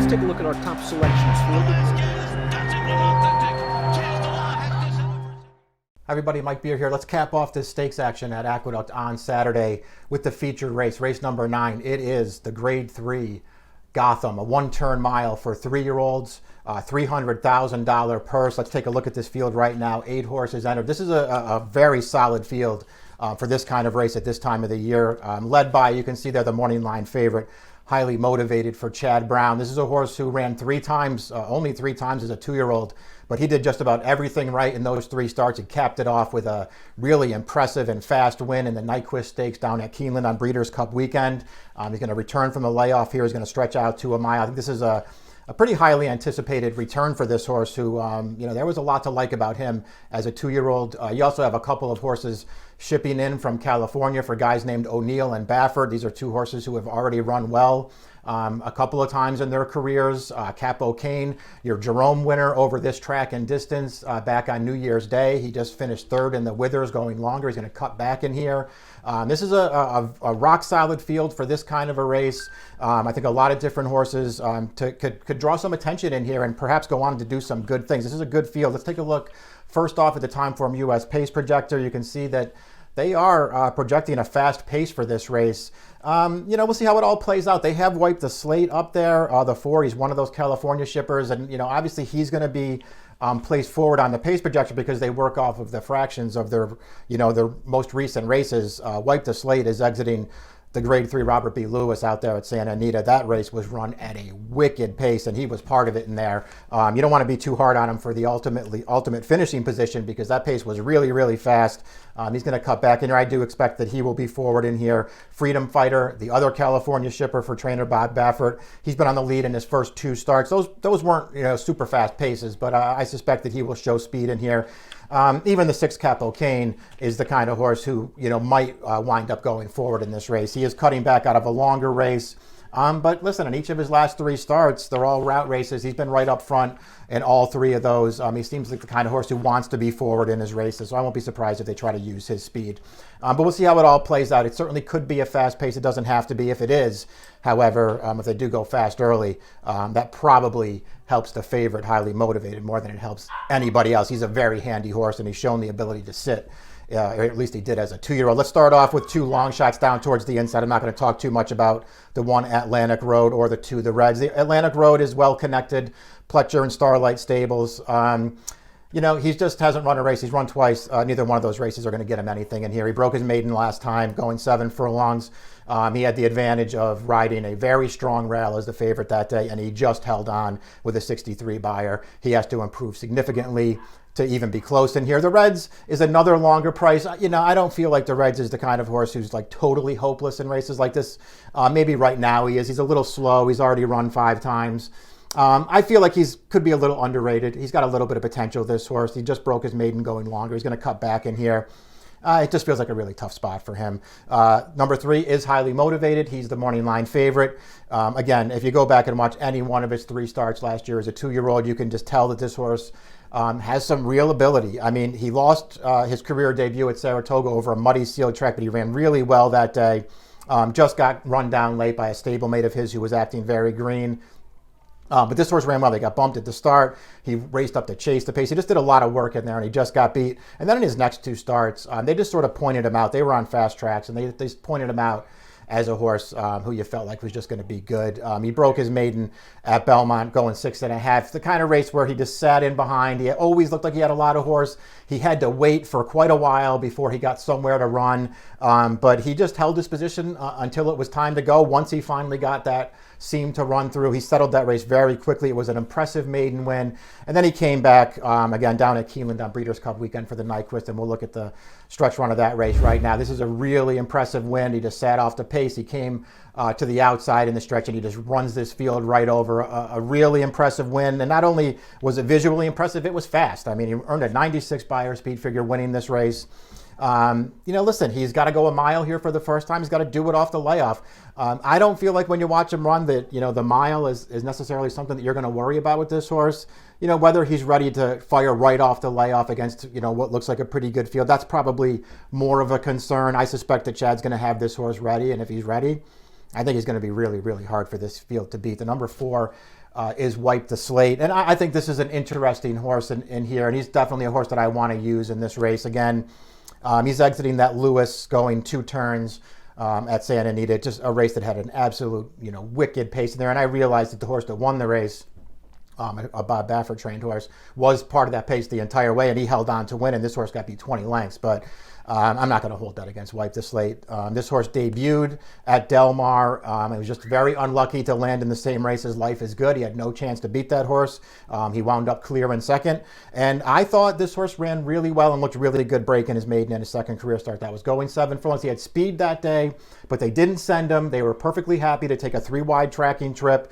let's take a look at our top selections. Everybody, Mike Beer here. Let's cap off this stakes action at Aqueduct on Saturday with the featured race, race number 9. It is the Grade 3 Gotham, a one-turn mile for 3-year-olds, $300,000 purse. Let's take a look at this field right now. 8 horses entered. This is a very solid field for this kind of race at this time of the year. Led by, you can see there, the morning line favorite, Highly Motivated for Chad Brown. This is a horse who ran 3 times, only 3 times as a 2-year-old, but he did just about everything right in those 3 starts. He capped it off with a really impressive and fast win in the Nyquist Stakes down at Keeneland on Breeders' Cup weekend. He's going to return from the layoff here. He's going to stretch out to a mile. I think this is a pretty highly anticipated return for this horse who, there was a lot to like about him as a 2-year-old. You also have a couple of horses shipping in from California for guys named O'Neill and Baffert. These are 2 horses who have already run well a couple of times in their careers. Capo Kane, your Jerome winner over this track and distance back on New Year's Day. He just finished 3rd in the Withers, going longer. He's going to cut back in here. This is a rock solid field for this kind of a race. I think a lot of different horses could draw some attention in here and perhaps go on to do some good things. This is a good field. Let's take a look first off at the Timeform US pace projector. You can see that they are projecting a fast pace for this race. We'll see how it all plays out. They have wiped the slate up there. The 4, he's one of those California shippers, and obviously he's going to be placed forward on the pace projection because they work off of the fractions of their most recent races. Wipe the Slate is exiting the Grade 3 Robert B. Lewis out there at Santa Anita. That race was run at a wicked pace, and he was part of it in there. You don't want to be too hard on him for the ultimate finishing position because that pace was really, really fast. He's going to cut back in here. I do expect that he will be forward in here. Freedom Fighter, the other California shipper for trainer Bob Baffert, he's been on the lead in his first 2 starts. Those weren't super fast paces, but I suspect that he will show speed in here. Even the 6 Capo Kane is the kind of horse who might wind up going forward in this race. He is cutting back out of a longer race. But listen, in each of his last 3 starts, they're all route races. He's been right up front in all 3 of those. He seems like the kind of horse who wants to be forward in his races, so I won't be surprised if they try to use his speed. But we'll see how it all plays out. It certainly could be a fast pace. It doesn't have to be. If it is, however, if they do go fast early, that probably helps the favorite, Highly Motivated, more than it helps anybody else. He's a very handy horse, and he's shown the ability to sit. Or at least he did as a 2-year-old. Let's start off with 2 long shots down towards the inside. I'm not going to talk too much about the 1 Atlantic Road or the 2 the Reds. The Atlantic Road is well connected. Pletcher and Starlight Stables. He just hasn't run a race. He's run twice. Neither one of those races are going to get him anything in here. He broke his maiden last time, going 7 furlongs. He had the advantage of riding a very strong rail as the favorite that day, and he just held on with a 63 buyer. He has to improve significantly to even be close in here. The Reds is another longer price. I don't feel like the Reds is the kind of horse who's like totally hopeless in races like this. Maybe right now he is. He's a little slow. He's already run 5 times. I feel like could be a little underrated. He's got a little bit of potential, this horse. He just broke his maiden going longer. He's going to cut back in here. It just feels like a really tough spot for him. Number 3 is Highly Motivated. He's the morning line favorite. Again, if you go back and watch any one of his 3 starts last year as a 2-year-old, you can just tell that this horse has some real ability. I mean, he lost his career debut at Saratoga over a muddy sealed track, but he ran really well that day. Just got run down late by a stablemate of his who was acting very green. But this horse ran well. They got bumped at the start. He raced up to chase the pace. He just did a lot of work in there, and he just got beat. And then in his next 2 starts, they just sort of pointed him out. They were on fast tracks, and they pointed him out as a horse who you felt like was just going to be good. He broke his maiden at Belmont going 6.5. The kind of race where he just sat in behind. He always looked like he had a lot of horse. He had to wait for quite a while before he got somewhere to run. But he just held his position until it was time to go. Once he finally got that seam to run through, he settled that race very quickly. It was an impressive maiden win. And then he came back again down at Keeneland on Breeders' Cup weekend for the Nyquist, and we'll look at the stretch run of that race right now. This is a really impressive win. He just sat off the pace. He came to the outside in the stretch, and he just runs this field right over. A really impressive win. And not only was it visually impressive, it was fast. I mean, he earned a 96 buyer speed figure winning this race. Listen, he's got to go a mile here for the first time. He's got to do it off the layoff. I don't feel like when you watch him run that, the mile is necessarily something that you're going to worry about with this horse. Whether he's ready to fire right off the layoff against, what looks like a pretty good field, that's probably more of a concern. I suspect that Chad's going to have this horse ready, and if he's ready, I think he's going to be really, really hard for this field to beat. The number 4 is Wipe the Slate. And I think this is an interesting horse in here, and he's definitely a horse that I want to use in this race. Again, he's exiting that Lewis going 2 turns at Santa Anita, just a race that had an absolute, wicked pace in there. And I realized that the horse that won the race, a Bob Baffert trained horse, was part of that pace the entire way, and he held on to win, and this horse got beat 20 lengths. But I'm not going to hold that against Wipe the Slate. This horse debuted at Del Mar. He was just very unlucky to land in the same race as Life is Good. He had no chance to beat that horse. He wound up clear in second. And I thought this horse ran really well and looked really good breaking his maiden and his second career start. That was going 7 furlongs. He had speed that day, but they didn't send him. They were perfectly happy to take a 3-wide tracking trip.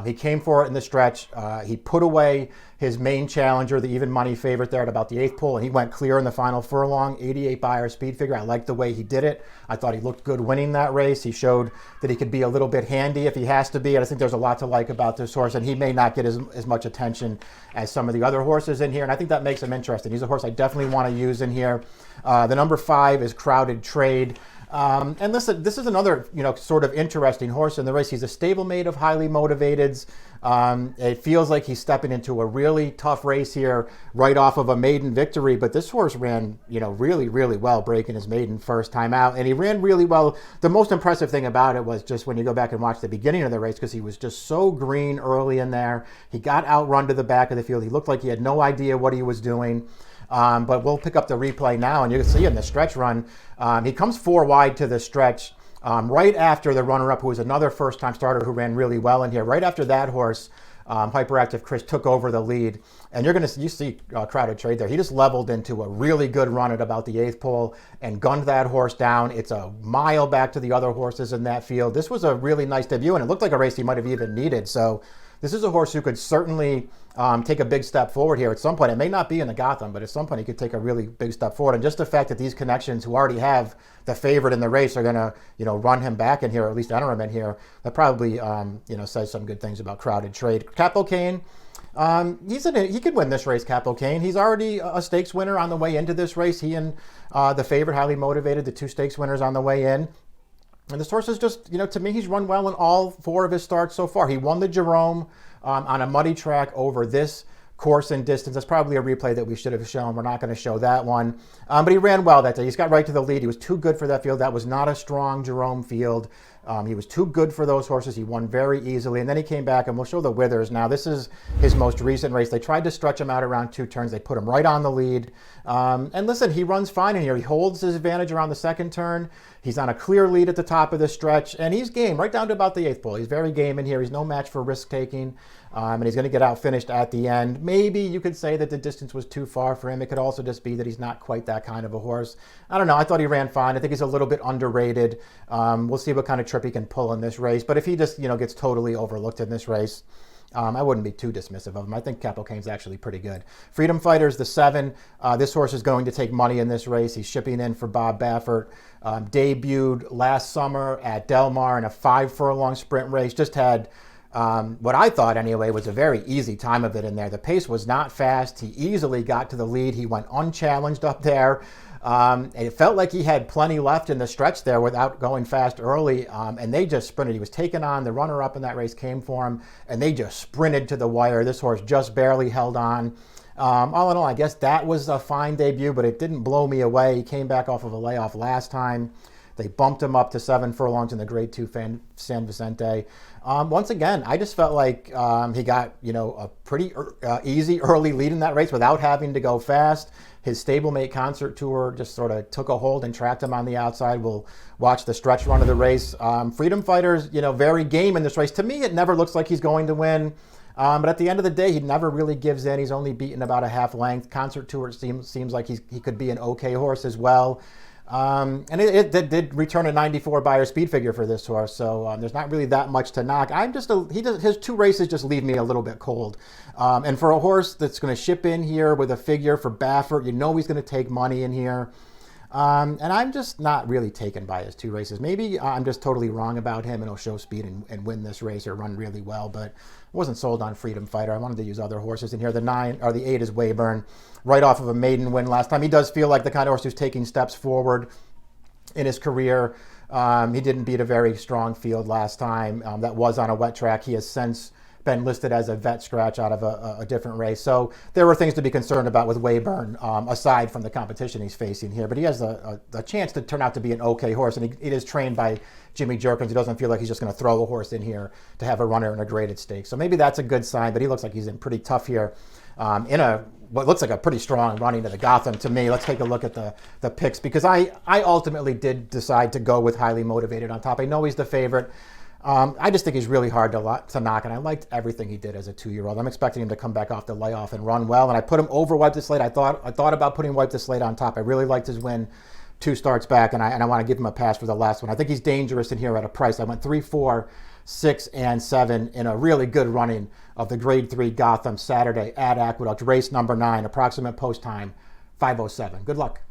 He came for it in the stretch. He put away his main challenger, the even money favorite there at about the 8th pull, and he went clear in the final furlong, 88 Beyer speed figure. I liked the way he did it. I thought he looked good winning that race. He showed that he could be a little bit handy if he has to be. And I think there's a lot to like about this horse, and he may not get as much attention as some of the other horses in here, and I think that makes him interesting. He's a horse I definitely want to use in here. The number 5 is Crowded Trade. And listen, this is another, sort of interesting horse in the race. He's a stablemate of Highly Motivateds. It feels like he's stepping into a really tough race here right off of a maiden victory, but this horse ran, really, really well breaking his maiden first time out, and he ran really well. The most impressive thing about it was just when you go back and watch the beginning of the race, because he was just so green early in there. He got outrun to the back of the field. He looked like he had no idea what he was doing. But we'll pick up the replay now, and you can see in the stretch run, he comes 4 wide to the stretch right after the runner-up, who was another first-time starter who ran really well in here. Right after that horse, Hyperactive Chris, took over the lead, and you see Crowded Trade there. He just leveled into a really good run at about the 8th pole and gunned that horse down. It's a mile back to the other horses in that field. This was a really nice debut, and it looked like a race he might have even needed. So this is a horse who could certainly take a big step forward here at some point. It may not be in the Gotham, but at some point he could take a really big step forward. And just the fact that these connections who already have the favorite in the race are going to, run him back in here, or at least enter him in here, that probably, says some good things about Crowded Trade. Capo Cane, he could win this race, Capo Cane. He's already a stakes winner on the way into this race. He and the favorite, Highly Motivated, the 2 stakes winners on the way in. And this horse is just, to me, he's run well in all 4 of his starts so far. He won the Jerome on a muddy track over this course and distance. That's probably a replay that we should have shown. We're not going to show that one. But he ran well that day. He's got right to the lead. He was too good for that field. That was not a strong Jerome field. He was too good for those horses. He won very easily. And then he came back, and we'll show the Withers now. This is his most recent race. They tried to stretch him out around 2 turns. They put him right on the lead. And listen, he runs fine in here. He holds his advantage around the 2nd turn. He's on a clear lead at the top of the stretch, and he's game right down to about the 8th pole. He's very game in here. He's no match for risk-taking, and he's going to get out finished at the end. Maybe you could say that the distance was too far for him. It could also just be that he's not quite that kind of a horse. I don't know. I thought he ran fine. I think he's a little bit underrated. We'll see what kind of trip he can pull in this race. But if he just, gets totally overlooked in this race, I wouldn't be too dismissive of him. I think Capo Cane's actually pretty good. Freedom Fighter's the 7. This horse is going to take money in this race. He's shipping in for Bob Baffert. Debuted last summer at Del Mar in a 5 furlong sprint race. Just had what I thought anyway was a very easy time of it in there. The pace was not fast. He easily got to the lead. He went unchallenged up there. And it felt like he had plenty left in the stretch there without going fast early. And they just sprinted. He was taken on. The runner-up in that race came for him, and they just sprinted to the wire. This horse just barely held on. All in all, I guess that was a fine debut, but it didn't blow me away. He came back off of a layoff last time. They bumped him up to 7 furlongs in the Grade 2 San Vicente. Once again, I just felt like he got, a pretty easy early lead in that race without having to go fast. His stablemate Concert Tour just sort of took a hold and tracked him on the outside. We'll watch the stretch run of the race. Freedom Fighter's, very game in this race. To me, it never looks like he's going to win. But at the end of the day, he never really gives in. He's only beaten about a half length. Concert Tour seems like he could be an okay horse as well. And it did return a 94 Beyer speed figure for this horse, so there's not really that much to knock. His 2 races just leave me a little bit cold. And for a horse that's going to ship in here with a figure for Baffert, he's going to take money in here. And I'm just not really taken by his 2 races. Maybe I'm just totally wrong about him and he'll show speed and win this race or run really well, but I wasn't sold on Freedom Fighter. I wanted to use other horses in here. The 8 is Wayburn, right off of a maiden win last time. He does feel like the kind of horse who's taking steps forward in his career. He didn't beat a very strong field last time. That was on a wet track. He has since been listed as a vet scratch out of a different race. So there were things to be concerned about with Wayburn, aside from the competition he's facing here. But he has a chance to turn out to be an okay horse, and it is trained by Jimmy Jerkins. He doesn't feel like he's just going to throw a horse in here to have a runner in a graded stake. So maybe that's a good sign, but he looks like he's in pretty tough here in what looks like a pretty strong running to the Gotham to me. Let's take a look at the picks, because I ultimately did decide to go with Highly Motivated on top. I know he's the favorite. I just think he's really hard to knock, and I liked everything he did as a 2-year-old. I'm expecting him to come back off the layoff and run well, and I put him over Wipe the Slate. I thought about putting Wipe the Slate on top. I really liked his win 2 starts back, and I want to give him a pass for the last one. I think he's dangerous in here at a price. I went 3, 4, 6, and 7 in a really good running of the Grade 3 Gotham Saturday at Aqueduct, race number 9, approximate post time 5:07. Good luck.